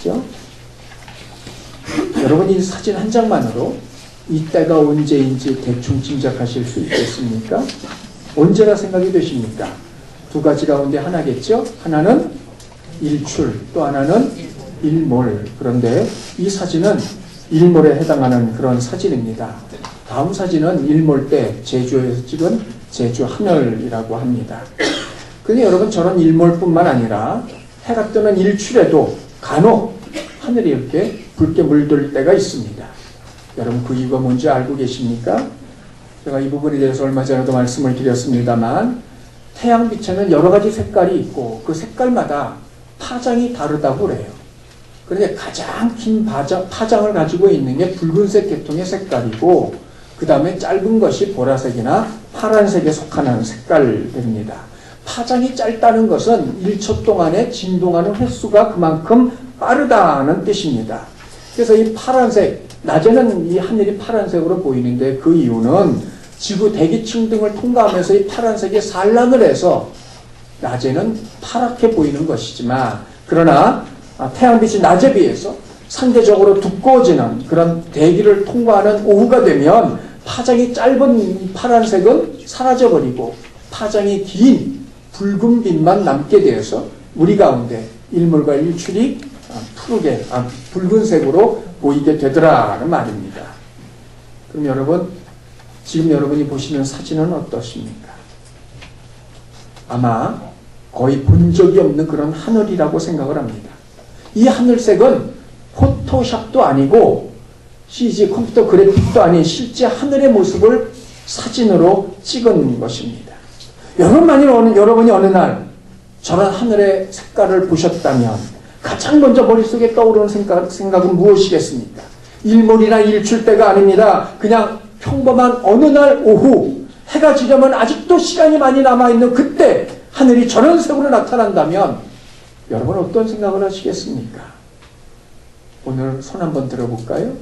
있죠. 여러분 이 사진 한 장만으로 이때가 언제인지 대충 짐작하실 수 있겠습니까? 언제라 생각이 되십니까? 두 가지 가운데 하나겠죠? 하나는 일출, 또 하나는 일몰. 그런데 이 사진은 일몰에 해당하는 그런 사진입니다. 다음 사진은 일몰 때 제주에서 찍은 제주 하늘이라고 합니다. 근데 여러분 저런 일몰뿐만 아니라 해가 뜨는 일출에도 간혹 하늘이 이렇게 붉게 물들 때가 있습니다. 여러분 그 이유가 뭔지 알고 계십니까? 제가 이 부분에 대해서 얼마 전에도 말씀을 드렸습니다만 태양빛에는 여러 가지 색깔이 있고 그 색깔마다 파장이 다르다고 그래요. 그런데 가장 긴 파장을 가지고 있는 게 붉은색 계통의 색깔이고 그 다음에 짧은 것이 보라색이나 파란색에 속하는 색깔입니다. 파장이 짧다는 것은 1초 동안에 진동하는 횟수가 그만큼 빠르다는 뜻입니다. 그래서 이 파란색, 낮에는 이 하늘이 파란색으로 보이는데 그 이유는 지구 대기층 등을 통과하면서 이 파란색이 산란을 해서 낮에는 파랗게 보이는 것이지만 그러나 태양빛이 낮에 비해서 상대적으로 두꺼워지는 그런 대기를 통과하는 오후가 되면 파장이 짧은 파란색은 사라져버리고 파장이 긴 붉은 빛만 남게 되어서 우리 가운데 일몰과 일출이 붉은색으로 보이게 되더라는 말입니다. 그럼 여러분 지금 여러분이 보시는 사진은 어떠십니까? 아마 거의 본 적이 없는 그런 하늘이라고 생각을 합니다. 이 하늘색은 포토샵도 아니고 CG 컴퓨터 그래픽도 아닌 실제 하늘의 모습을 사진으로 찍은 것입니다. 여러분이 어느 날 저런 하늘의 색깔을 보셨다면 가장 먼저 머릿속에 떠오르는 생각은 무엇이겠습니까? 일몰이나 일출 때가 아닙니다. 그냥 평범한 어느 날 오후 해가 지려면 아직도 시간이 많이 남아있는 그때 하늘이 저런 색으로 나타난다면 여러분 어떤 생각을 하시겠습니까? 오늘 손 한번 들어볼까요?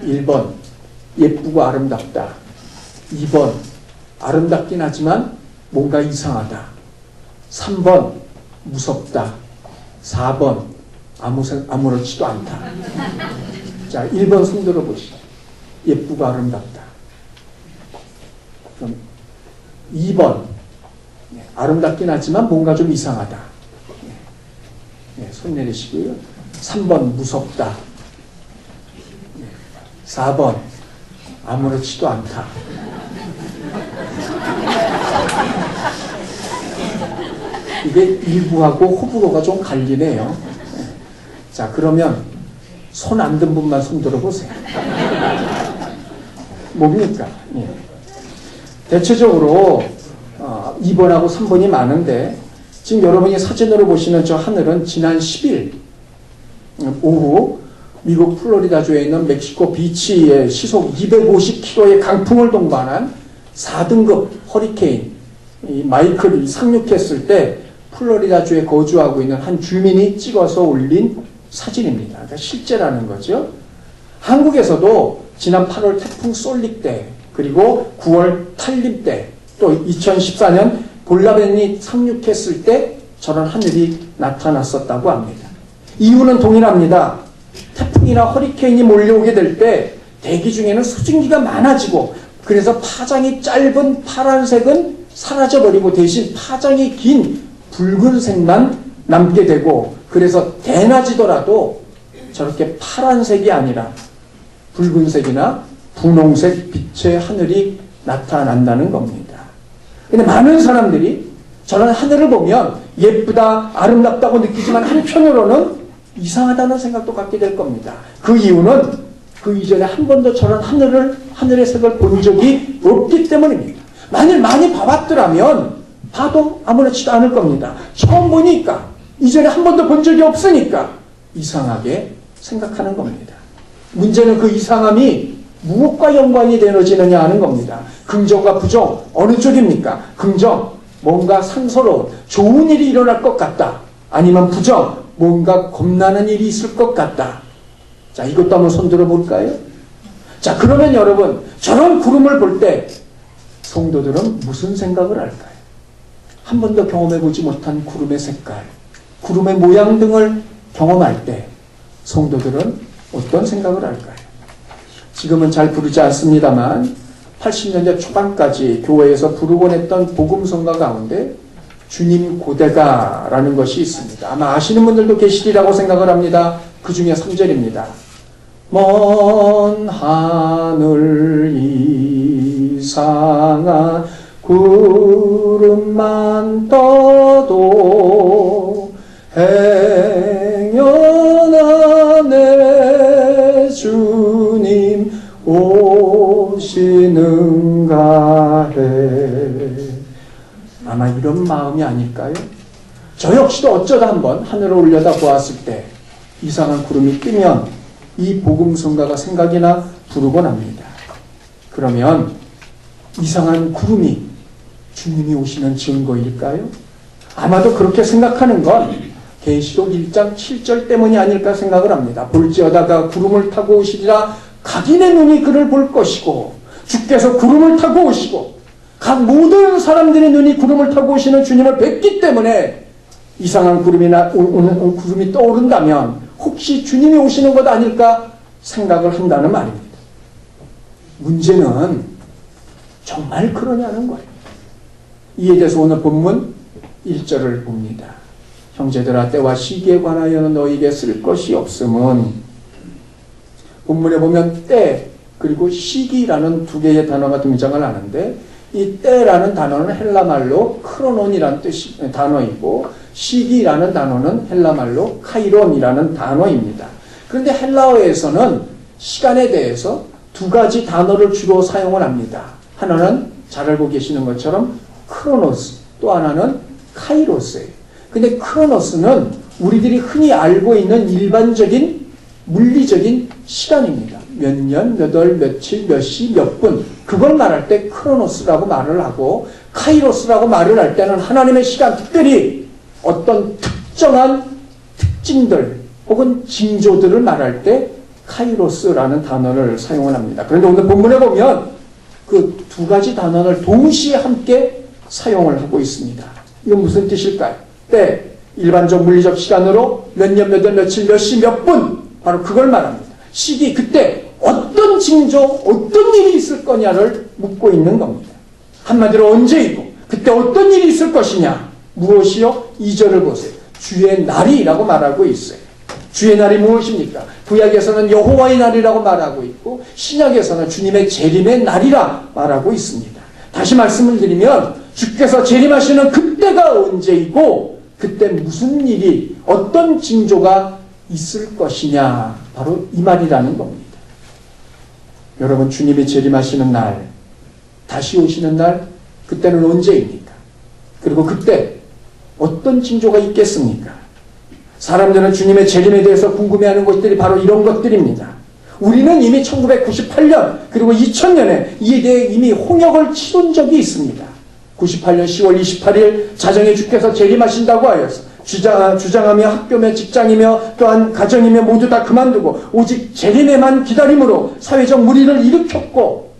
1번 예쁘고 아름답다. 2번 아름답긴 하지만 뭔가 이상하다. 3번 무섭다. 4번 아무렇지도 않다. 자, 1번 손 들어보시죠. 예쁘고 아름답다. 그럼 2번 아름답긴 하지만 뭔가 좀 이상하다. 손 내리시고요. 3번 무섭다. 4번 아무렇지도 않다. 이게 일부하고 호불호가 좀 갈리네요. 자, 그러면 손 안 든 분만 손 들어보세요. 뭡니까? 예. 대체적으로 2번하고 3번이 많은데 지금 여러분이 사진으로 보시는 저 하늘은 지난 10일 오후 미국 플로리다주에 있는 멕시코 비치에 시속 250km의 강풍을 동반한 4등급 허리케인 마이클이 상륙했을 때 플로리다주에 거주하고 있는 한 주민이 찍어서 올린 사진입니다. 그러니까 실제라는 거죠. 한국에서도 지난 8월 태풍 쏠릭 때 그리고 9월 탈림 때 또 2014년 볼라벤이 상륙했을 때 저런 하늘이 나타났었다고 합니다. 이유는 동일합니다. 태풍이나 허리케인이 몰려오게 될 때 대기 중에는 수증기가 많아지고 그래서 파장이 짧은 파란색은 사라져버리고 대신 파장이 긴 붉은색만 남게 되고 그래서 대낮이더라도 저렇게 파란색이 아니라 붉은색이나 분홍색 빛의 하늘이 나타난다는 겁니다. 근데 많은 사람들이 저런 하늘을 보면 예쁘다, 아름답다고 느끼지만 한편으로는 이상하다는 생각도 갖게 될 겁니다. 그 이유는 그 이전에 한 번도 저런 하늘의 색을 본 적이 없기 때문입니다. 만일 많이 봐봤더라면 봐도 아무렇지도 않을 겁니다. 처음 보니까 이전에 한 번도 본 적이 없으니까 이상하게 생각하는 겁니다. 문제는 그 이상함이 무엇과 연관이 되어지느냐 하는 겁니다. 긍정과 부정 어느 쪽입니까? 긍정 뭔가 상서로운 좋은 일이 일어날 것 같다. 아니면 부정 뭔가 겁나는 일이 있을 것 같다. 자, 이것도 한번 손 들어볼까요? 자, 그러면 여러분 저런 구름을 볼 때 성도들은 무슨 생각을 할까요? 한 번도 경험해보지 못한 구름의 색깔, 구름의 모양 등을 경험할 때 성도들은 어떤 생각을 할까요? 지금은 잘 부르지 않습니다만 80년대 초반까지 교회에서 부르곤 했던 복음성가 가운데 주님 고대가라는 것이 있습니다. 아마 아시는 분들도 계시리라고 생각을 합니다. 그 중에 3절입니다. 먼 하늘 이상한 구름만 떠도 행여나 내 주님 오시는가 해. 아마 이런 마음이 아닐까요? 저 역시도 어쩌다 한번 하늘을 올려다 보았을 때 이상한 구름이 뜨면 이 복음성가가 생각이나 부르곤 합니다. 그러면 이상한 구름이 주님이 오시는 증거일까요? 아마도 그렇게 생각하는 건 계시록 1장 7절 때문이 아닐까 생각을 합니다. 볼지어다가 구름을 타고 오시리라 각인의 눈이 그를 볼 것이고 주께서 구름을 타고 오시고 각 모든 사람들의 눈이 구름을 타고 오시는 주님을 뵙기 때문에 이상한 구름이 떠오른다면 혹시 주님이 오시는 것 아닐까 생각을 한다는 말입니다. 문제는 정말 그러냐는 거예요. 이에 대해서 오늘 본문 1절을 봅니다. 형제들아 때와 시기에 관하여는 너희에게 쓸 것이 없음은 본문에 보면 때 그리고 시기라는 두 개의 단어가 등장을 하는데 이 때라는 단어는 헬라말로 크로논이라는 단어이고 시기라는 단어는 헬라말로 카이론이라는 단어입니다. 그런데 헬라어에서는 시간에 대해서 두 가지 단어를 주로 사용을 합니다. 하나는 잘 알고 계시는 것처럼 크로노스, 또 하나는 카이로스예요. 근데 크로노스는 우리들이 흔히 알고 있는 일반적인 물리적인 시간입니다. 몇 년, 몇 월, 며칠, 몇 시, 몇 분. 그걸 말할 때 크로노스라고 말을 하고 카이로스라고 말을 할 때는 하나님의 시간, 특별히 어떤 특정한 특징들 혹은 징조들을 말할 때 카이로스라는 단어를 사용을 합니다. 그런데 오늘 본문에 보면 그 두 가지 단어를 동시에 함께 사용을 하고 있습니다. 이건 무슨 뜻일까요? 때, 일반적 물리적 시간으로 몇 년, 몇 월, 며칠, 몇 시, 몇 분. 바로 그걸 말합니다. 시기, 그때 어떤 징조, 어떤 일이 있을 거냐를 묻고 있는 겁니다. 한마디로 언제이고 그때 어떤 일이 있을 것이냐. 무엇이요? 2절을 보세요. 주의 날이라고 말하고 있어요. 주의 날이 무엇입니까? 구약에서는 여호와의 날이라고 말하고 있고 신약에서는 주님의 재림의 날이라 말하고 있습니다. 다시 말씀을 드리면 주께서 재림하시는 그때가 언제이고 그때 무슨 일이 어떤 징조가 있을 것이냐 바로 이 말이라는 겁니다. 여러분 주님이 재림하시는 날 다시 오시는 날 그때는 언제입니까? 그리고 그때 어떤 징조가 있겠습니까? 사람들은 주님의 재림에 대해서 궁금해하는 것들이 바로 이런 것들입니다. 우리는 이미 1998년 그리고 2000년에 이에 대해 이미 홍역을 치른 적이 있습니다. 98년 10월 28일 자정에 주께서 재림하신다고 하여서 주장하며 학교며 직장이며 또한 가정이며 모두 다 그만두고 오직 재림에만 기다림으로 사회적 무리를 일으켰고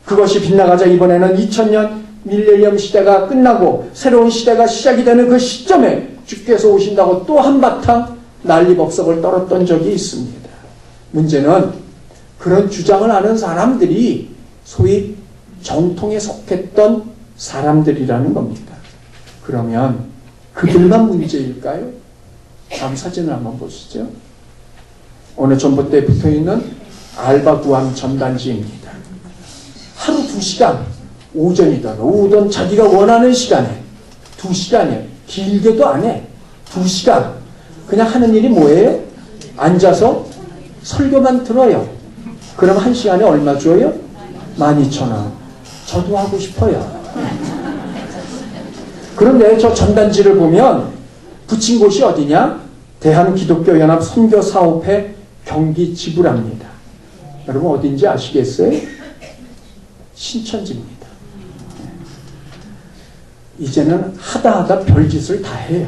그것이 빗나가자 이번에는 2000년 밀레니엄 시대가 끝나고 새로운 시대가 시작이 되는 그 시점에 주께서 오신다고 또 한바탕 난리법석을 떨었던 적이 있습니다. 문제는 그런 주장을 하는 사람들이 소위 정통에 속했던 사람들이라는 겁니다. 그러면 그들만 문제일까요? 다음 사진을 한번 보시죠. 오늘 전봇대에 붙어있는 알바 구함 전단지입니다. 하루 2시간 오전이든 오후든 자기가 원하는 시간에 2시간이에요. 길게도 안 해. 2시간. 그냥 하는 일이 뭐예요? 앉아서 설교만 들어요. 그럼 1시간에 얼마 줘요? 12,000원. 저도 하고 싶어요. 그런데 저 전단지를 보면 붙인 곳이 어디냐? 대한기독교연합 선교사업회 경기 지부랍니다. 여러분 어딘지 아시겠어요? 신천지입니다. 이제는 하다 별짓을 다 해요.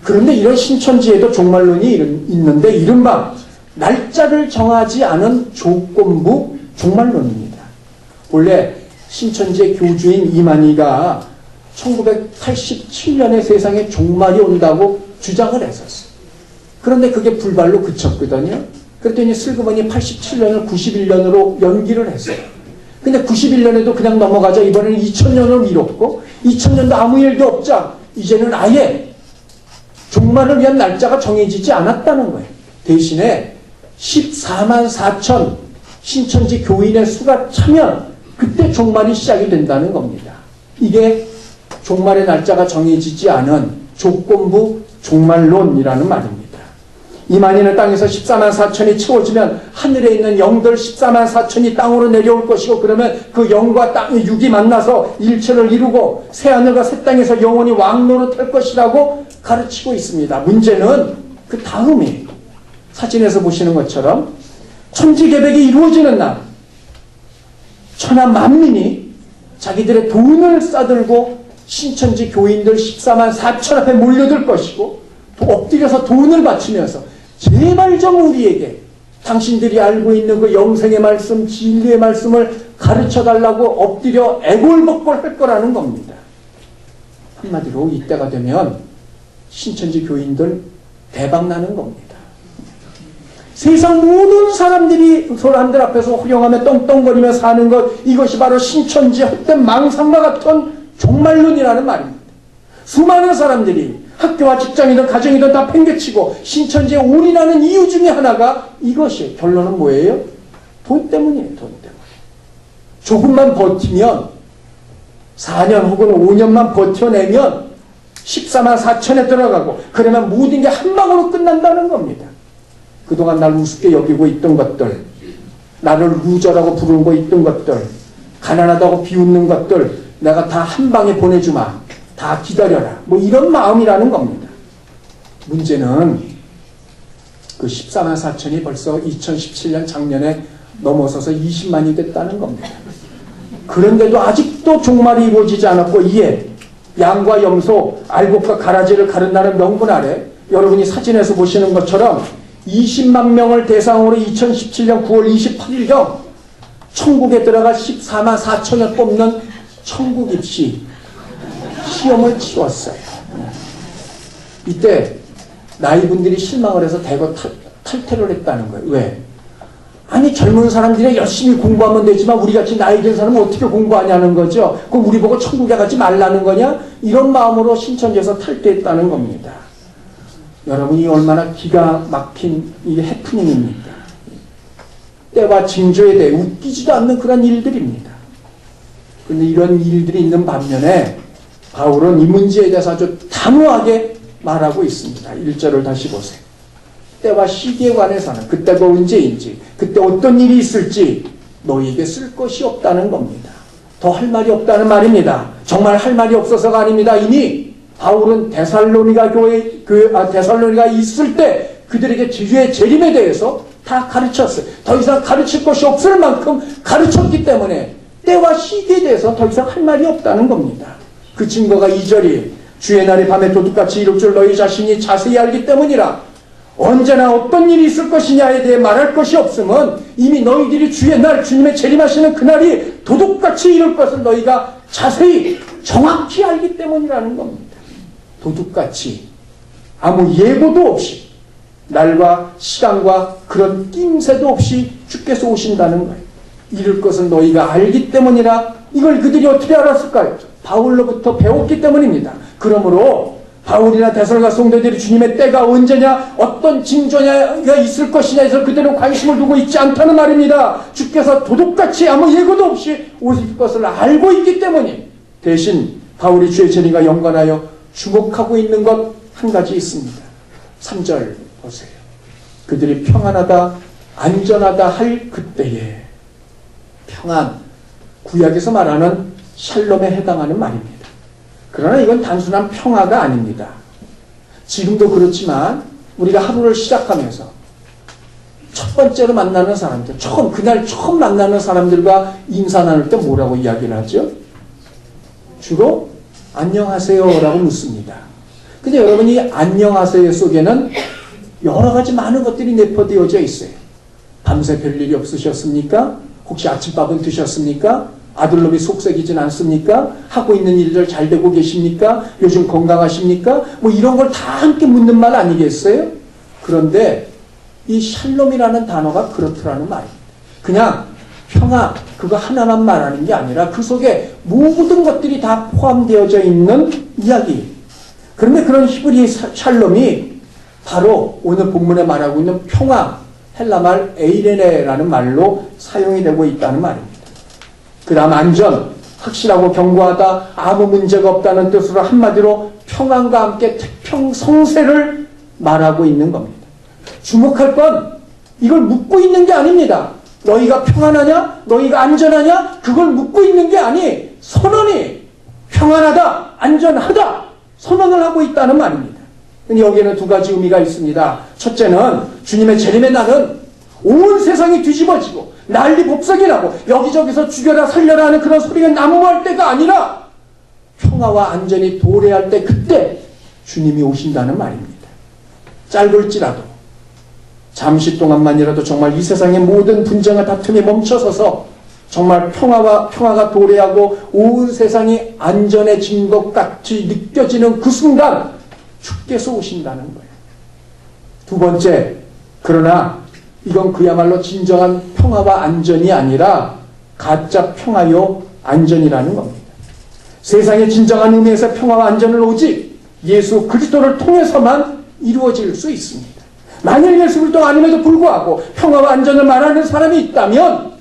그런데 이런 신천지에도 종말론이 있는데 이른바 날짜를 정하지 않은 조건부 종말론입니다. 원래 신천지의 교주인 이만희가 1987년에 세상에 종말이 온다고 주장을 했었어요. 그런데 그게 불발로 그쳤거든요. 그랬더니 슬그머니 87년을 91년으로 연기를 했어요. 근데 91년에도 그냥 넘어가자 이번에는 2000년을 미뤘고 2000년도 아무 일도 없자 이제는 아예 종말을 위한 날짜가 정해지지 않았다는 거예요. 대신에 14만 4천 신천지 교인의 수가 차면 그때 종말이 시작이 된다는 겁니다. 이게 종말의 날짜가 정해지지 않은 조건부 종말론이라는 말입니다. 이만희는 땅에서 14만 4천이 채워지면 하늘에 있는 영들 14만 4천이 땅으로 내려올 것이고 그러면 그 영과 땅의 육이 만나서 일체를 이루고 새하늘과 새 땅에서 영원히 왕노릇할 것이라고 가르치고 있습니다. 문제는 그 다음이 사진에서 보시는 것처럼 천지개벽이 이루어지는 날 천하 만민이 자기들의 돈을 싸들고 신천지 교인들 14만 4천 앞에 몰려들 것이고 또 엎드려서 돈을 바치면서 제발 좀 우리에게 당신들이 알고 있는 그 영생의 말씀, 진리의 말씀을 가르쳐달라고 엎드려 애골복골 할 거라는 겁니다. 한마디로 이때가 되면 신천지 교인들 대박 나는 겁니다. 세상 모든 사람들 앞에서 호령하며 떵떵거리며 사는 것, 이것이 바로 신천지 헛된 망상과 같은 종말론이라는 말입니다. 수많은 사람들이 학교와 직장이든 가정이든 다 팽개치고 신천지에 올인하는 이유 중에 하나가 이것이 결론은 뭐예요? 돈 때문이에요. 돈 때문에. 조금만 버티면 4년 혹은 5년만 버텨내면 14만 4천에 들어가고 그러면 모든 게 한 방으로 끝난다는 겁니다. 그동안 날 우습게 여기고 있던 것들, 나를 루저라고 부르고 있던 것들, 가난하다고 비웃는 것들 내가 다 한 방에 보내주마. 다 기다려라. 뭐 이런 마음이라는 겁니다. 문제는 그 14만 4천이 벌써 2017년 작년에 넘어서서 20만이 됐다는 겁니다. 그런데도 아직도 종말이 이루어지지 않았고 이에 양과 염소, 알곡과 가라지를 가른다는 명분 아래 여러분이 사진에서 보시는 것처럼 20만 명을 대상으로 2017년 9월 28일경 천국에 들어갈 14만 4천을 뽑는 천국 입시 시험을 치렀어요. 이때 나이분들이 실망을 해서 대거 탈퇴를 했다는 거예요. 왜? 아니 젊은 사람들이 열심히 공부하면 되지만 우리같이 나이 든 사람은 어떻게 공부하냐는 거죠. 그럼 우리 보고 천국에 가지 말라는 거냐? 이런 마음으로 신천지에서 탈퇴했다는 겁니다. 여러분이 얼마나 기가 막힌 이 해프닝입니까? 때와 징조에 대해 웃기지도 않는 그런 일들입니다. 그런데 이런 일들이 있는 반면에 바울은 이 문제에 대해서 아주 단호하게 말하고 있습니다. 1절을 다시 보세요. 때와 시기에 관해서는 그때가 언제인지 그때 어떤 일이 있을지 너희에게 쓸 것이 없다는 겁니다. 더 할 말이 없다는 말입니다. 정말 할 말이 없어서가 아닙니다. 이미 바울은 데살로니가 데살로니가 있을 때 그들에게 주의 재림에 대해서 다 가르쳤어요. 더 이상 가르칠 것이 없을 만큼 가르쳤기 때문에 때와 시기에 대해서 더 이상 할 말이 없다는 겁니다. 그 증거가 2절이에요. 주의 날이 밤에 도둑같이 이룰 줄 너희 자신이 자세히 알기 때문이라. 언제나 어떤 일이 있을 것이냐에 대해 말할 것이 없음은 이미 너희들이 주의 날 주님의 재림하시는 그날이 도둑같이 이룰 것을 너희가 자세히 정확히 알기 때문이라는 겁니다. 도둑같이 아무 예고도 없이 날과 시간과 그런 낌새도 없이 주께서 오신다는 거예요. 이룰 것을 너희가 알기 때문이라. 이걸 그들이 어떻게 알았을까요? 바울로부터 배웠기 때문입니다. 그러므로 바울이나 데살로니가 성도들이 주님의 때가 언제냐, 어떤 징조가 있을 것이냐 해서 그들은 관심을 두고 있지 않다는 말입니다. 주께서 도둑같이 아무 예고도 없이 오실 것을 알고 있기 때문에 대신 바울이 주의 재림과 연관하여 주목하고 있는 것 한 가지 있습니다. 3절 보세요. 그들이 평안하다, 안전하다 할 그때에. 평안, 구약에서 말하는 샬롬에 해당하는 말입니다. 그러나 이건 단순한 평화가 아닙니다. 지금도 그렇지만 우리가 하루를 시작하면서 첫 번째로 만나는 사람들, 그날 처음 만나는 사람들과 인사 나눌 때 뭐라고 이야기를 하죠? 주로 안녕하세요라고 묻습니다. 근데 여러분이 안녕하세요 속에는 여러 가지 많은 것들이 내포되어져 있어요. 밤새 별일이 없으셨습니까? 혹시 아침밥은 드셨습니까? 아들놈이 속썩이진 않습니까? 하고 있는 일들 잘 되고 계십니까? 요즘 건강하십니까? 뭐 이런 걸 다 함께 묻는 말 아니겠어요? 그런데 이 샬롬이라는 단어가 그렇더라는 말입니다. 그냥 평화 그거 하나만 말하는 게 아니라 그 속에 모든 것들이 다 포함되어져 있는 이야기. 그런데 그런 히브리 샬롬이 바로 오늘 본문에 말하고 있는 평화, 헬라말 에이레네라는 말로 사용이 되고 있다는 말입니다. 그 다음 안전, 확실하고 견고하다, 아무 문제가 없다는 뜻으로 한마디로 평안과 함께 태평성세를 말하고 있는 겁니다. 주목할 건 이걸 묻고 있는 게 아닙니다. 너희가 평안하냐? 너희가 안전하냐? 그걸 묻고 있는 게 아니, 선언이 평안하다, 안전하다 선언을 하고 있다는 말입니다. 여기에는 두 가지 의미가 있습니다. 첫째는 주님의 재림의 날은 온 세상이 뒤집어지고 난리 법석이 나고 여기저기서 죽여라 살려라 하는 그런 소리가 난무할 때가 아니라 평화와 안전이 도래할 때 그때 주님이 오신다는 말입니다. 짧을지라도 잠시 동안만이라도 정말 이 세상의 모든 분쟁과 다툼이 멈춰서서 정말 평화가 도래하고 온 세상이 안전해진 것 같이 느껴지는 그 순간 주께서 오신다는 거예요. 두 번째, 그러나 이건 그야말로 진정한 평화와 안전이 아니라 가짜 평화요 안전이라는 겁니다. 세상의 진정한 의미에서 평화와 안전은 오직 예수 그리스도를 통해서만 이루어질 수 있습니다. 만일 예수 그리스도가 아님에도 불구하고 평화와 안전을 말하는 사람이 있다면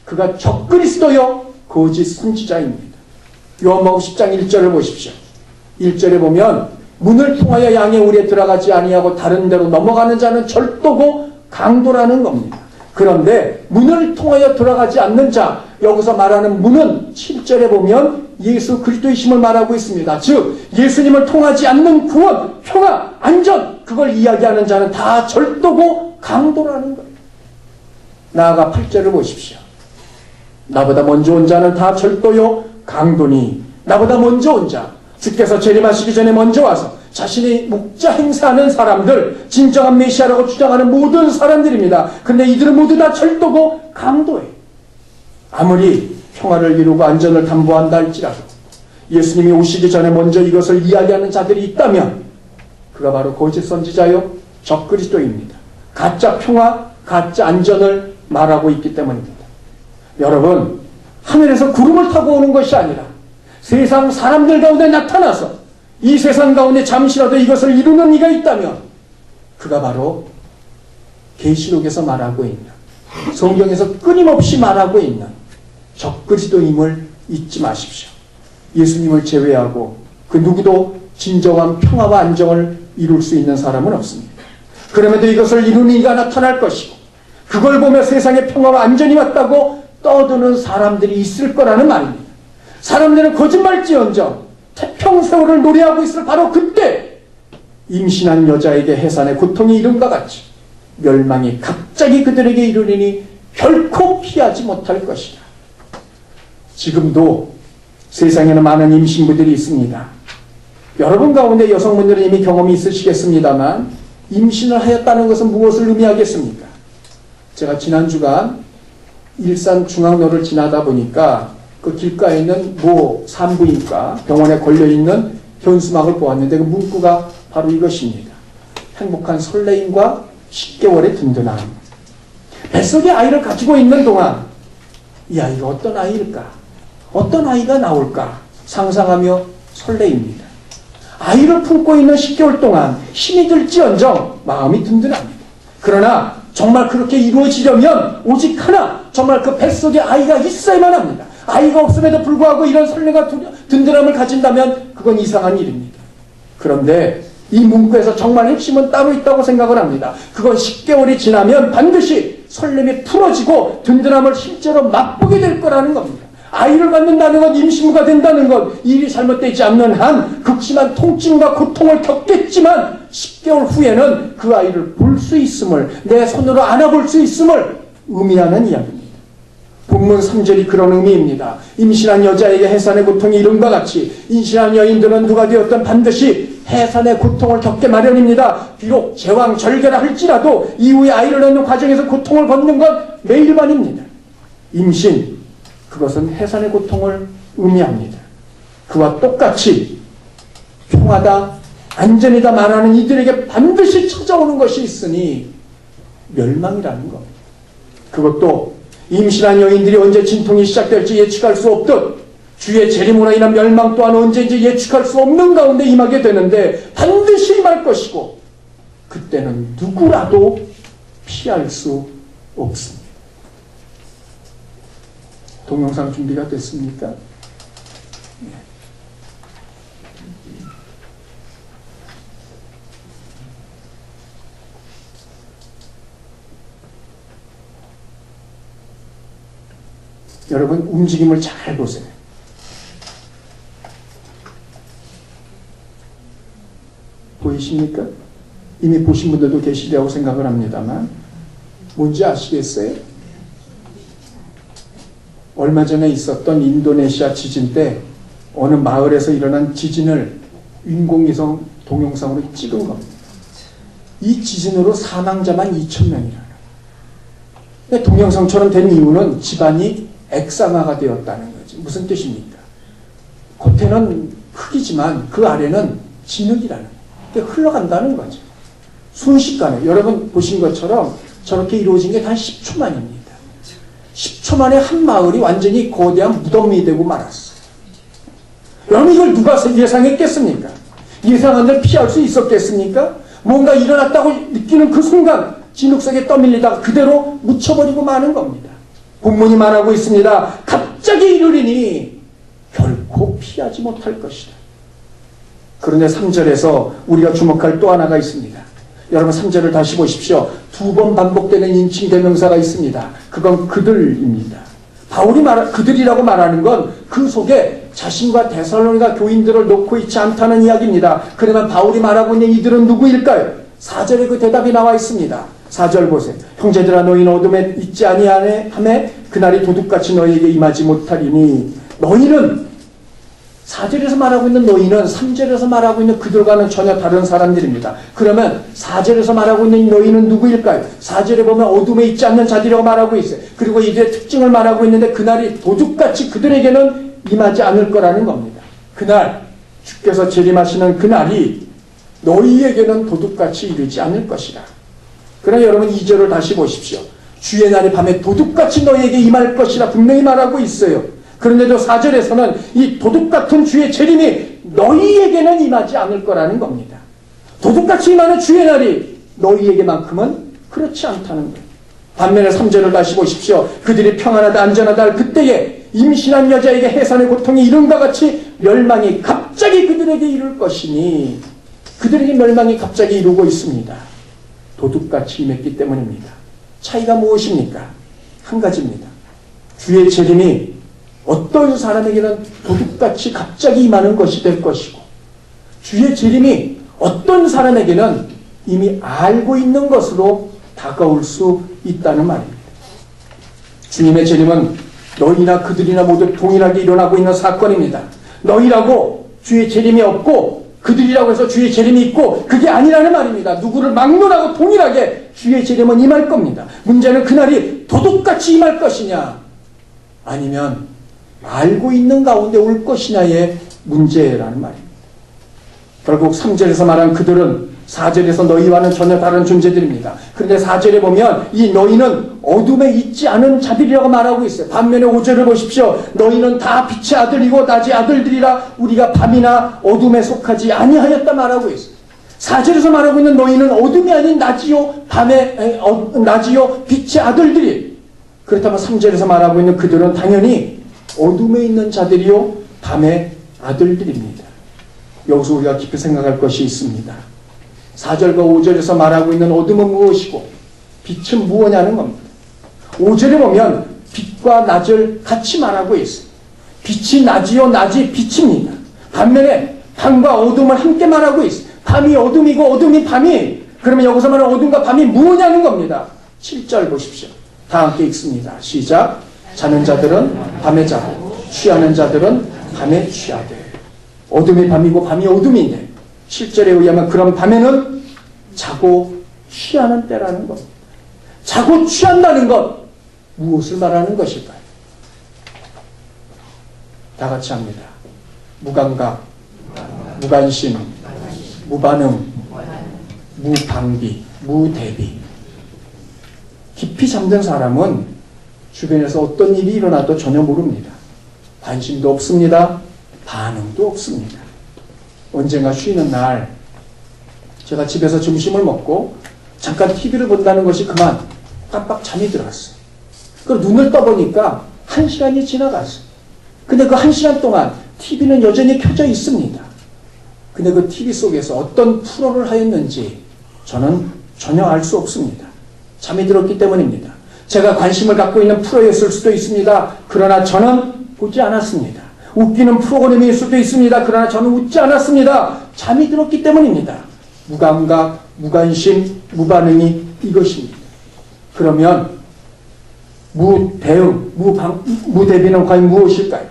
그가 적그리스도요 거짓 선지자입니다. 요한복음 10장 1절을 보십시오. 1절에 보면 문을 통하여 양의 우리에 들어가지 아니하고 다른 데로 넘어가는 자는 절도고 강도라는 겁니다. 그런데 문을 통하여 들어가지 않는 자, 여기서 말하는 문은 7절에 보면 예수 그리스도이심을 말하고 있습니다. 즉 예수님을 통하지 않는 구원, 평화, 안전 그걸 이야기하는 자는 다 절도고 강도라는 거예요. 나아가 8절을 보십시오. 나보다 먼저 온 자는 다 절도요 강도니 나보다 먼저 온 자, 주께서 재림하시기 전에 먼저 와서 자신이 목자 행사하는 사람들, 진정한 메시아라고 주장하는 모든 사람들입니다. 그런데 이들은 모두 다 절도고 강도예요. 아무리 평화를 이루고 안전을 담보한다 할지라도 예수님이 오시기 전에 먼저 이것을 이야기하는 자들이 있다면 그가 바로 거짓 선지자요 적그리스도입니다. 가짜 평화, 가짜 안전을 말하고 있기 때문입니다. 여러분, 하늘에서 구름을 타고 오는 것이 아니라 세상 사람들 가운데 나타나서 이 세상 가운데 잠시라도 이것을 이루는 이가 있다면 그가 바로 계시록에서 말하고 있는, 성경에서 끊임없이 말하고 있는 적그리스도임을 잊지 마십시오. 예수님을 제외하고 그 누구도 진정한 평화와 안정을 이룰 수 있는 사람은 없습니다. 그럼에도 이것을 이루는 이가 나타날 것이고 그걸 보며 세상에 평화와 안전이 왔다고 떠드는 사람들이 있을 거라는 말입니다. 사람들은 거짓말지언정 태평세월을 노래하고 있을 바로 그때 임신한 여자에게 해산의 고통이 이른과 같이 멸망이 갑자기 그들에게 이르리니 결코 피하지 못할 것이다. 지금도 세상에는 많은 임신부들이 있습니다. 여러분 가운데 여성분들은 이미 경험이 있으시겠습니다만 임신을 하였다는 것은 무엇을 의미하겠습니까? 제가 지난 주간 일산 중앙로를 지나다 보니까 그 길가에 있는 모 산부인과 병원에 걸려있는 현수막을 보았는데 그 문구가 바로 이것입니다. 행복한 설레임과 10개월의 든든함. 뱃속에 아이를 가지고 있는 동안 이 아이가 어떤 아이일까? 어떤 아이가 나올까? 상상하며 설레입니다. 아이를 품고 있는 10개월 동안 힘이 들지언정 마음이 든든합니다. 그러나 정말 그렇게 이루어지려면 오직 하나, 정말 그 뱃속에 아이가 있어야만 합니다. 아이가 없음에도 불구하고 이런 설레가 든든함을 가진다면 그건 이상한 일입니다. 그런데 이 문구에서 정말 핵심은 따로 있다고 생각을 합니다. 그건 10개월이 지나면 반드시 설렘이 풀어지고 든든함을 실제로 맛보게 될 거라는 겁니다. 아이를 갖는다는 것, 임신부가 된다는 것, 일이 잘못되지 않는 한 극심한 통증과 고통을 겪겠지만 10개월 후에는 그 아이를 볼 수 있음을, 내 손으로 안아볼 수 있음을 의미하는 이야기입니다. 본문 3절이 그런 의미입니다. 임신한 여자에게 해산의 고통이 이른과 같이 임신한 여인들은 누가 되었든 반드시 해산의 고통을 겪게 마련입니다. 비록 제왕 절개라 할지라도 이후에 아이를 낳는 과정에서 고통을 겪는 건 매일만입니다. 임신, 그것은 해산의 고통을 의미합니다. 그와 똑같이 평화다, 안전이다 말하는 이들에게 반드시 찾아오는 것이 있으니 멸망이라는 것. 그것도 임신한 여인들이 언제 진통이 시작될지 예측할 수 없듯 주의 재림으로 인한 멸망 또한 언제인지 예측할 수 없는 가운데 임하게 되는데 반드시 임할 것이고 그때는 누구라도 피할 수 없습니다. 동영상 준비가 됐습니까? 네. 여러분 움직임을 잘 보세요. 보이십니까? 이미 보신 분들도 계시리라고 생각을 합니다만 뭔지 아시겠어요? 얼마 전에 있었던 인도네시아 지진 때 어느 마을에서 일어난 지진을 인공위성 동영상으로 찍은 겁니다. 이 지진으로 사망자만 2,000명이라는. 동영상처럼 된 이유는 집안이 액상화가 되었다는 거지. 무슨 뜻입니까? 겉에는 흙이지만 그 아래는 진흙이라는 거예요. 흘러간다는 거죠. 순식간에 여러분 보신 것처럼 저렇게 이루어진 게 단 10초 만입니다. 10초 만에 한 마을이 완전히 거대한 무덤이 되고 말았어요. 여러분 이걸 누가 예상했겠습니까? 예상한 데 피할 수 있었겠습니까? 뭔가 일어났다고 느끼는 그 순간 진흙 속에 떠밀리다가 그대로 묻혀버리고 마는 겁니다. 본문이 말하고 있습니다. 갑자기 이르리니 결코 피하지 못할 것이다. 그런데 3절에서 우리가 주목할 또 하나가 있습니다. 여러분 3절을 다시 보십시오. 2번 반복되는 인칭 대명사가 있습니다. 그건 그들입니다. 바울이 그들이라고 말하는 건 그 속에 자신과 데살로니가 교인들을 놓고 있지 않다는 이야기입니다. 그러면 바울이 말하고 있는 이들은 누구일까요? 4절에 그 대답이 나와 있습니다. 4절 보세요. 형제들아 너희는 어둠에 있지 아니하매 그날이 도둑같이 너희에게 임하지 못하리니 너희는 4절에서 말하고 있는 너희는 3절에서 말하고 있는 그들과는 전혀 다른 사람들입니다. 그러면 4절에서 말하고 있는 너희는 누구일까요? 4절에 보면 어둠에 있지 않는 자들이라고 말하고 있어요. 그리고 이들의 특징을 말하고 있는데 그날이 도둑같이 그들에게는 임하지 않을 거라는 겁니다. 그날 주께서 재림하시는 그날이 너희에게는 도둑같이 이르지 않을 것이라. 그러나 여러분 2절을 다시 보십시오. 주의 날이 밤에 도둑같이 너희에게 임할 것이라 분명히 말하고 있어요. 그런데도 4절에서는 이 도둑같은 주의 재림이 너희에게는 임하지 않을 거라는 겁니다. 도둑같이 임하는 주의 날이 너희에게만큼은 그렇지 않다는 거예요. 반면에 3절을 다시 보십시오. 그들이 평안하다 안전하다 할 그때에 임신한 여자에게 해산의 고통이 이른과 같이 멸망이 갑자기 그들에게 이룰 것이니 그들에게 멸망이 갑자기 이루고 있습니다. 도둑같이 임했기 때문입니다. 차이가 무엇입니까? 한 가지입니다. 주의 재림이 어떤 사람에게는 도둑같이 갑자기 임하는 것이 될 것이고 주의 재림이 어떤 사람에게는 이미 알고 있는 것으로 다가올 수 있다는 말입니다. 주님의 재림은 너희나 그들이나 모두 동일하게 일어나고 있는 사건입니다. 너희라고 주의 재림이 없고 그들이라고 해서 주의 재림이 있고 그게 아니라는 말입니다. 누구를 막론하고 동일하게 주의 재림은 임할 겁니다. 문제는 그날이 도둑같이 임할 것이냐 아니면 알고 있는 가운데 올 것이냐의 문제라는 말입니다. 결국 3절에서 말한 그들은 4절에서 너희와는 전혀 다른 존재들입니다. 그런데 4절에 보면 이 너희는 어둠에 있지 않은 자들이라고 말하고 있어요. 반면에 5절을 보십시오. 너희는 다 빛의 아들이고 낮의 아들들이라 우리가 밤이나 어둠에 속하지 아니하였다 말하고 있어요. 4절에서 말하고 있는 너희는 어둠이 아닌 낮이요 낮이요 빛의 아들들이. 그렇다면 3절에서 말하고 있는 그들은 당연히 어둠에 있는 자들이요 밤의 아들들입니다. 여기서 우리가 깊이 생각할 것이 있습니다. 4절과 5절에서 말하고 있는 어둠은 무엇이고 빛은 무엇냐는 겁니다. 5절에 보면 빛과 낮을 같이 말하고 있어요. 빛이 낮이요 낮이 빛입니다. 반면에 밤과 어둠을 함께 말하고 있어요. 밤이 어둠이고 어둠이 밤이. 그러면 여기서 말하는 어둠과 밤이 무엇냐는 겁니다. 7절 보십시오. 다 함께 읽습니다. 시작. 자는 자들은 밤에 자고 취하는 자들은 밤에 취하되. 어둠이 밤이고 밤이 어둠인데 7절에 의하면 그런 밤에는 자고 취하는 때라는 것. 자고 취한다는 것 무엇을 말하는 것일까요? 다 같이 합니다. 무감각, 무관심, 무반응, 무방비, 무대비. 깊이 잠든 사람은 주변에서 어떤 일이 일어나도 전혀 모릅니다. 관심도 없습니다. 반응도 없습니다. 언젠가 쉬는 날 제가 집에서 점심을 먹고 잠깐 TV를 본다는 것이 그만 깜빡 잠이 들었어요. 그 눈을 떠보니까 1시간이 지나갔어요. 근데 그 1시간 동안 TV는 여전히 켜져 있습니다. 근데 그 TV 속에서 어떤 프로를 하였는지 저는 전혀 알 수 없습니다. 잠이 들었기 때문입니다. 제가 관심을 갖고 있는 프로였을 수도 있습니다. 그러나 저는 보지 않았습니다. 웃기는 프로그램일 수도 있습니다. 그러나 저는 웃지 않았습니다. 잠이 들었기 때문입니다. 무감각, 무관심, 무반응이 이것입니다. 그러면 무대응, 무대비는 과연 무엇일까요?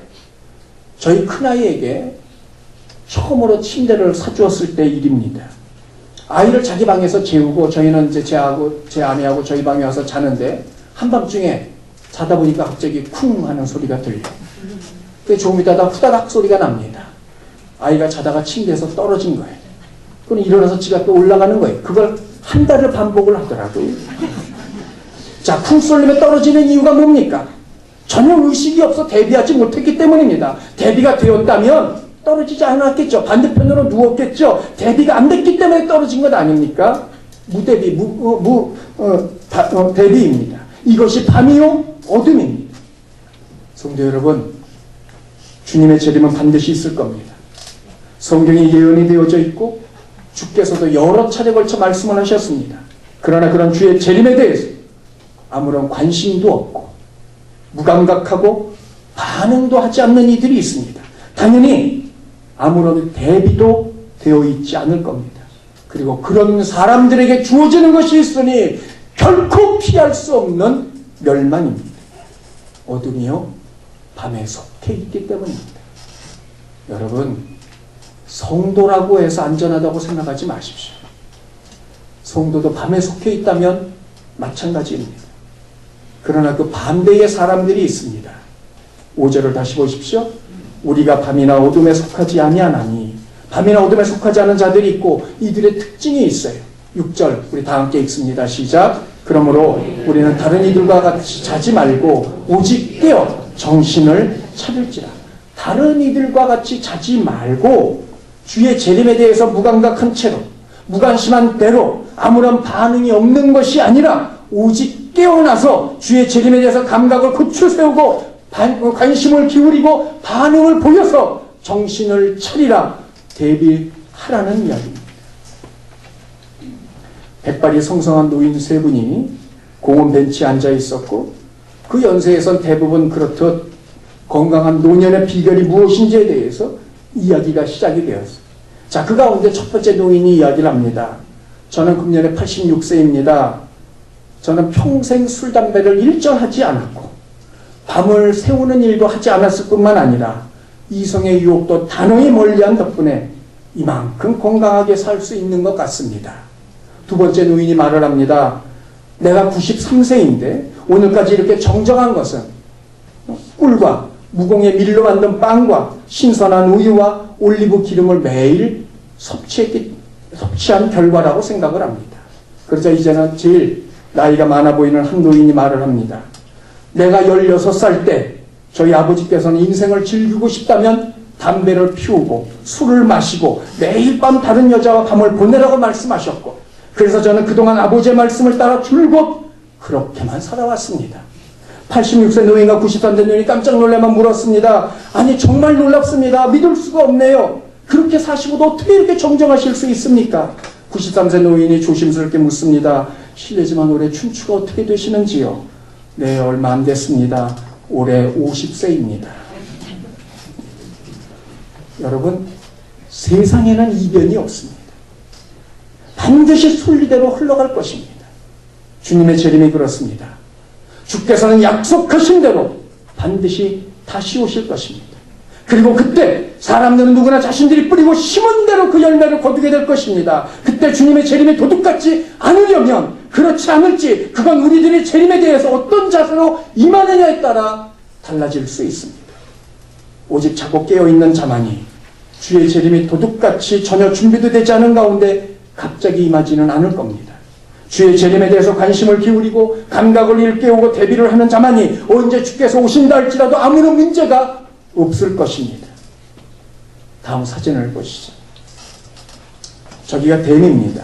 저희 큰아이에게 처음으로 침대를 사주었을 때 일입니다. 아이를 자기 방에서 재우고 저희는 이제 제 아내하고 저희 방에 와서 자는데 한밤중에 자다 보니까 갑자기 쿵 하는 소리가 들려요. 조금 있다가 후다닥 소리가 납니다. 아이가 자다가 침대에서 떨어진 거예요. 그럼 일어나서 지가 또 올라가는 거예요. 그걸 한 달을 반복을 하더라고요. 자, 쿵 쏠리면 떨어지는 이유가 뭡니까? 전혀 의식이 없어 대비하지 못했기 때문입니다. 대비가 되었다면 떨어지지 않았겠죠. 반대편으로 누웠겠죠. 대비가 안 됐기 때문에 떨어진 것 아닙니까? 무대비, 대비입니다. 이것이 밤이요 어둠입니다. 성도 여러분, 주님의 재림은 반드시 있을 겁니다. 성경에 예언이 되어져 있고 주께서도 여러 차례 걸쳐 말씀을 하셨습니다. 그러나 그런 주의 재림에 대해서 아무런 관심도 없고 무감각하고 반응도 하지 않는 이들이 있습니다. 당연히 아무런 대비도 되어 있지 않을 겁니다. 그리고 그런 사람들에게 주어지는 것이 있으니 결코 피할 수 없는 멸망입니다. 어둠이요 밤에 속해 있기 때문입니다. 여러분, 성도라고 해서 안전하다고 생각하지 마십시오. 성도도 밤에 속해 있다면 마찬가지입니다. 그러나 그 반대의 사람들이 있습니다. 5절을 다시 보십시오. 우리가 밤이나 어둠에 속하지 아니하나니. 밤이나 어둠에 속하지 않은 자들이 있고 이들의 특징이 있어요. 6절 우리 다 함께 읽습니다. 시작. 그러므로 우리는 다른 이들과 같이 자지 말고 오직 깨어 정신을 차릴지라. 다른 이들과 같이 자지 말고 주의 재림에 대해서 무감각한 채로 무관심한 대로 아무런 반응이 없는 것이 아니라 오직 깨어나서 주의 재림에 대해서 감각을 고쳐 세우고 관심을 기울이고 반응을 보여서 정신을 차리라 대비하라는 이야기입니다. 백발이 성성한 노인 세 분이 공원 벤치에 앉아 있었고 그 연세에선 대부분 그렇듯 건강한 노년의 비결이 무엇인지에 대해서 이야기가 시작이 되었어요. 자, 그 가운데 첫 번째 노인이 이야기를 합니다. 저는 금년에 86세입니다. 저는 평생 술, 담배를 일절하지 않았고 밤을 새우는 일도 하지 않았을 뿐만 아니라 이성의 유혹도 단호히 멀리한 덕분에 이만큼 건강하게 살 수 있는 것 같습니다. 두 번째 노인이 말을 합니다. 내가 93세인데 오늘까지 이렇게 정정한 것은 꿀과 무공의 밀로 만든 빵과 신선한 우유와 올리브 기름을 매일 섭취한 결과라고 생각을 합니다. 그러자 이제는 제일 나이가 많아 보이는 한 노인이 말을 합니다. 내가 16살 때 저희 아버지께서는 인생을 즐기고 싶다면 담배를 피우고 술을 마시고 매일 밤 다른 여자와 밤을 보내라고 말씀하셨고 그래서 저는 그동안 아버지의 말씀을 따라 줄곧 그렇게만 살아왔습니다. 86세 노인과 93세 노인이 깜짝 놀라만 물었습니다. 아니 정말 놀랍습니다. 믿을 수가 없네요. 그렇게 사시고도 어떻게 이렇게 정정하실 수 있습니까? 93세 노인이 조심스럽게 묻습니다. 실례지만 올해 춘추가 어떻게 되시는지요? 네, 얼마 안 됐습니다. 올해 50세입니다. 여러분, 세상에는 이변이 없습니다. 반드시 순리대로 흘러갈 것입니다. 주님의 재림이 그렇습니다. 주께서는 약속하신 대로 반드시 다시 오실 것입니다. 그리고 그때 사람들은 누구나 자신들이 뿌리고 심은 대로 그 열매를 거두게 될 것입니다. 그때 주님의 재림이 도둑같지 않으려면 그렇지 않을지 그건 우리들의 재림에 대해서 어떤 자세로 임하느냐에 따라 달라질 수 있습니다. 오직 자고 깨어있는 자만이 주의 재림이 도둑같이 전혀 준비도 되지 않은 가운데 갑자기 임하지는 않을 겁니다. 주의 재림에 대해서 관심을 기울이고 감각을 일깨우고 대비를 하는 자만이 언제 주께서 오신다 할지라도 아무런 문제가 없을 것입니다. 다음 사진을 보시죠. 저기가 댐입니다.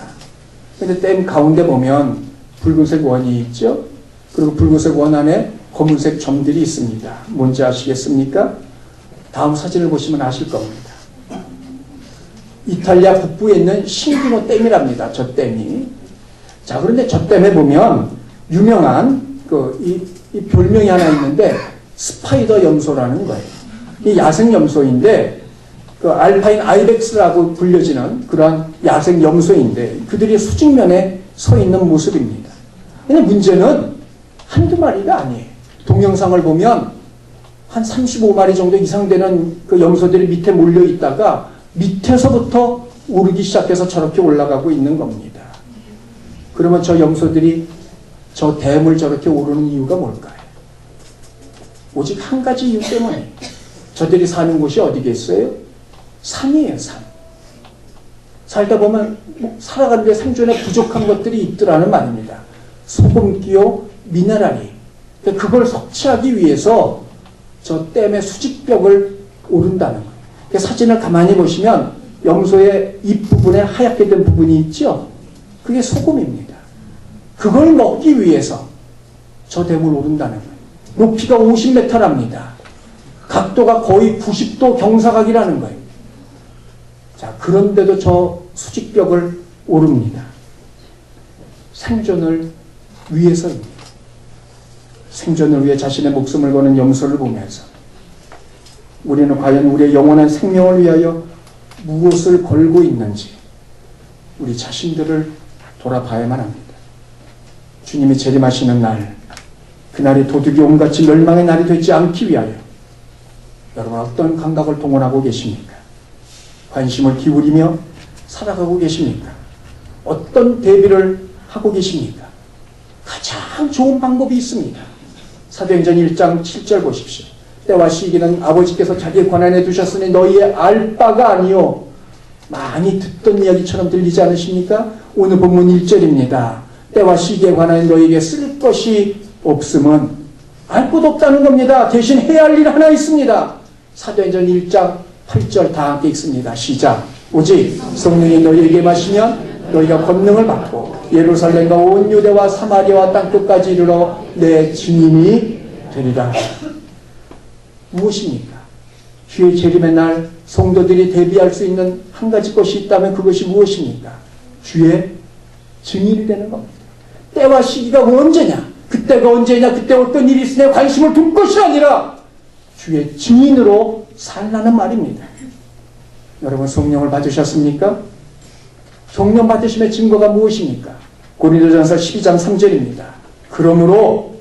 근데 댐 가운데 보면 붉은색 원이 있죠. 그리고 붉은색 원 안에 검은색 점들이 있습니다. 뭔지 아시겠습니까? 다음 사진을 보시면 아실 겁니다. 이탈리아 북부에 있는 싱기노 댐이랍니다. 저 댐이. 자, 그런데 저 댐에 보면 유명한 이 별명이 하나 있는데 스파이더 염소라는 거예요. 이 야생 염소인데 알파인 아이벡스라고 불려지는 그러한 야생 염소인데 그들이 수직면에 서 있는 모습입니다. 근데 문제는 한두 마리가 아니에요. 동영상을 보면 한 35마리 정도 이상 되는 그 염소들이 밑에 몰려 있다가 밑에서부터 오르기 시작해서 저렇게 올라가고 있는 겁니다. 그러면 저 염소들이 저 댐을 저렇게 오르는 이유가 뭘까요? 오직 한 가지 이유 때문에. 저들이 사는 곳이 어디겠어요? 산이에요, 산. 살다 보면 살아가는데 생존에 부족한 것들이 있더라는 말입니다. 소금기요, 미네랄이. 그걸 섭취하기 위해서 저 댐의 수직벽을 오른다는 거예요. 사진을 가만히 보시면 염소의 입 부분에 하얗게 된 부분이 있죠? 그게 소금입니다. 그걸 먹기 위해서 저 댐을 오른다는 거예요. 높이가 50m랍니다. 각도가 거의 90도 경사각이라는 거예요. 자, 그런데도 저 수직벽을 오릅니다. 생존을 위해서입니다. 생존을 위해 자신의 목숨을 거는 염소를 보면서 우리는 과연 우리의 영원한 생명을 위하여 무엇을 걸고 있는지 우리 자신들을 돌아봐야만 합니다. 주님이 재림하시는 날, 그날이 도둑이 온같이 멸망의 날이 되지 않기 위하여 여러분 어떤 감각을 동원하고 계십니까? 관심을 기울이며 살아가고 계십니까? 어떤 대비를 하고 계십니까? 가장 좋은 방법이 있습니다. 사도행전 1장 7절 보십시오. 때와 시기는 아버지께서 자기의 권한에 두셨으니 너희의 알 바가 아니요. 많이 듣던 이야기처럼 들리지 않으십니까? 오늘 본문 1절입니다. 때와 시기에 관하여 너희에게 쓸 것이 없음은 알 것도 없다는 겁니다. 대신 해야 할 일 하나 있습니다. 사도행전 1장 8절 다 함께 읽습니다. 시작. 오직 성령이 너희에게 마시면 너희가 권능을 받고 예루살렘과 온 유대와 사마리아와 땅끝까지 이르러 내 증인이 되리라. 무엇입니까? 주의 재림의 날 성도들이 대비할 수 있는 한 가지 것이 있다면 그것이 무엇입니까? 주의 증인이 되는 겁니다. 때와 시기가 언제냐? 그때가 언제냐? 그때 어떤 일이 있으냐? 관심을 둘 것이 아니라 주의 증인으로 살라는 말입니다. 여러분 성령을 받으셨습니까? 성령 받으심의 증거가 무엇입니까? 고린도전서 12장 3절입니다. 그러므로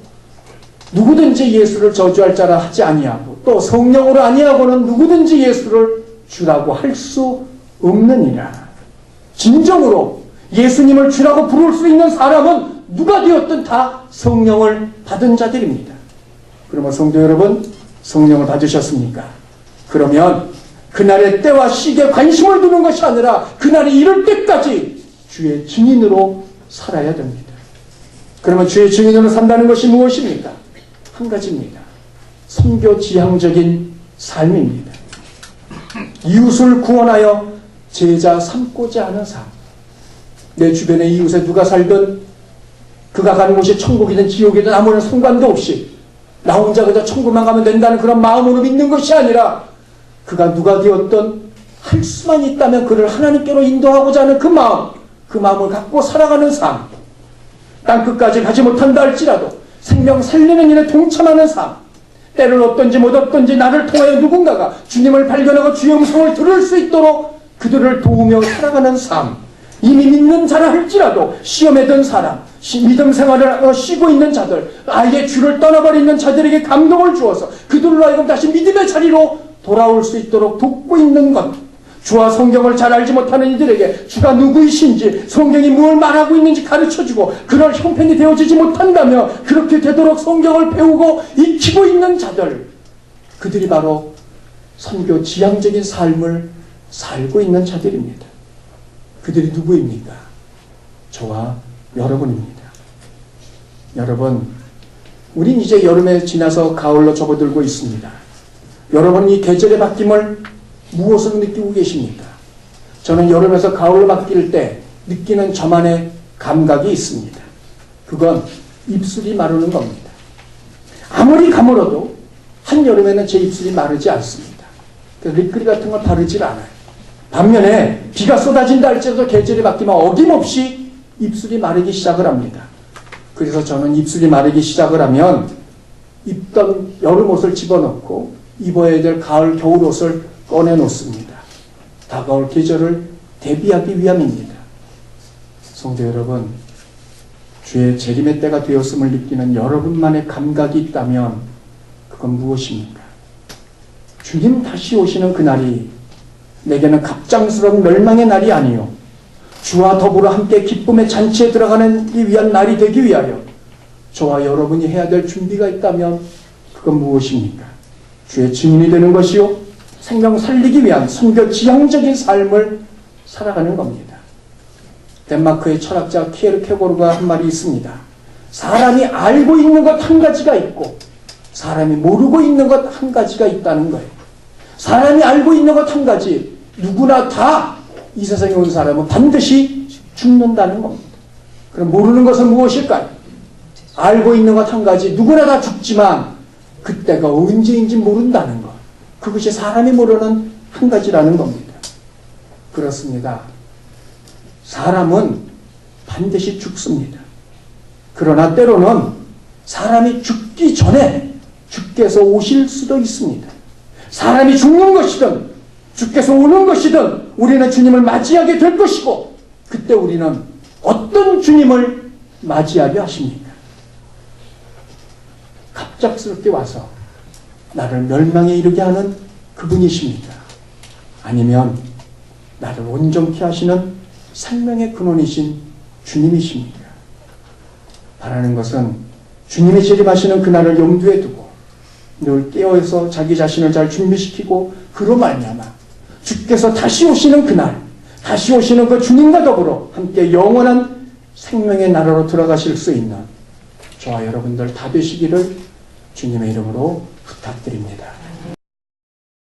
누구든지 예수를 저주할 자라 하지 아니하고 또 성령으로 아니하고는 누구든지 예수를 주라고 할 수 없느니라. 진정으로 예수님을 주라고 부를 수 있는 사람은 누가 되었든 다 성령을 받은 자들입니다. 그러면 성도 여러분 성령을 받으셨습니까? 그러면 그날의 때와 시기에 관심을 두는 것이 아니라 그날이 이럴 때까지 주의 증인으로 살아야 됩니다. 그러면 주의 증인으로 산다는 것이 무엇입니까? 한 가지입니다. 선교지향적인 삶입니다. 이웃을 구원하여 제자 삼고자 하는 삶. 내 주변의 이웃에 누가 살든 그가 가는 곳이 천국이든 지옥이든 아무런 상관도 없이 나 혼자 그저 천국만 가면 된다는 그런 마음으로 믿는 것이 아니라 그가 누가 되었든 할 수만 있다면 그를 하나님께로 인도하고자 하는 그 마음을 갖고 살아가는 삶. 땅끝까지 가지 못한다 할지라도 생명 살리는 일에 동참하는 삶. 때를 얻든지 못 얻든지 나를 통하여 누군가가 주님을 발견하고 주의 음성을 들을 수 있도록 그들을 도우며 살아가는 삶. 이미 믿는 자라 할지라도 시험에 든 사람, 믿음 생활을 쉬고 있는 자들, 아예 주를 떠나버리는 자들에게 감동을 주어서 그들로 하여금 다시 믿음의 자리로 돌아올 수 있도록 돕고 있는 것. 주와 성경을 잘 알지 못하는 이들에게 주가 누구이신지 성경이 뭘 말하고 있는지 가르쳐주고 그럴 형편이 되어지지 못한다며 그렇게 되도록 성경을 배우고 익히고 있는 자들, 그들이 바로 선교 지향적인 삶을 살고 있는 자들입니다. 그들이 누구입니까? 저와 여러분입니다. 여러분, 우린 이제 여름에 지나서 가을로 접어들고 있습니다. 여러분, 이 계절의 바뀜을 무엇으로 느끼고 계십니까? 저는 여름에서 가을로 바뀔 때 느끼는 저만의 감각이 있습니다. 그건 입술이 마르는 겁니다. 아무리 가물어도 한여름에는 제 입술이 마르지 않습니다. 립그리 같은 걸 바르질 않아요. 반면에 비가 쏟아진다 할지라도 계절이 바뀌면 어김없이 입술이 마르기 시작을 합니다. 그래서 저는 입술이 마르기 시작을 하면 입던 여름 옷을 집어넣고 입어야 될 가을 겨울 옷을 꺼내 놓습니다. 다가올 계절을 대비하기 위함입니다. 성도 여러분, 주의 재림의 때가 되었음을 느끼는 여러분만의 감각이 있다면 그건 무엇입니까? 주님 다시 오시는 그날이 내게는 갑장스러운 멸망의 날이 아니요, 주와 더불어 함께 기쁨의 잔치에 들어가는 이 위한 날이 되기 위하여 저와 여러분이 해야 될 준비가 있다면 그건 무엇입니까? 주의 증인이 되는 것이요, 생명 살리기 위한 선교 지향적인 삶을 살아가는 겁니다. 덴마크의 철학자 키에르케고르가 한 말이 있습니다. 사람이 알고 있는 것 한 가지가 있고 사람이 모르고 있는 것 한 가지가 있다는 거예요. 사람이 알고 있는 것 한 가지, 누구나 다 이 세상에 온 사람은 반드시 죽는다는 겁니다. 그럼 모르는 것은 무엇일까요? 알고 있는 것 한 가지, 누구나 다 죽지만 그때가 언제인지 모른다는 것. 그것이 사람이 모르는 한 가지라는 겁니다. 그렇습니다. 사람은 반드시 죽습니다. 그러나 때로는 사람이 죽기 전에 주께서 오실 수도 있습니다. 사람이 죽는 것이든 주께서 오는 것이든 우리는 주님을 맞이하게 될 것이고, 그때 우리는 어떤 주님을 맞이하게 하십니까? 갑작스럽게 와서 나를 멸망에 이르게 하는 그분이십니까? 아니면 나를 온전케 하시는 생명의 근원이신 주님이십니까? 바라는 것은 주님이 재림하시는 그날을 염두에 두고 늘 깨어서 자기 자신을 잘 준비시키고, 그로 말미암아 주께서 다시 오시는 그날, 다시 오시는 그 주님과 더불어 함께 영원한 생명의 나라로 들어가실 수 있는 저와 여러분들 다 되시기를 주님의 이름으로 부탁드립니다.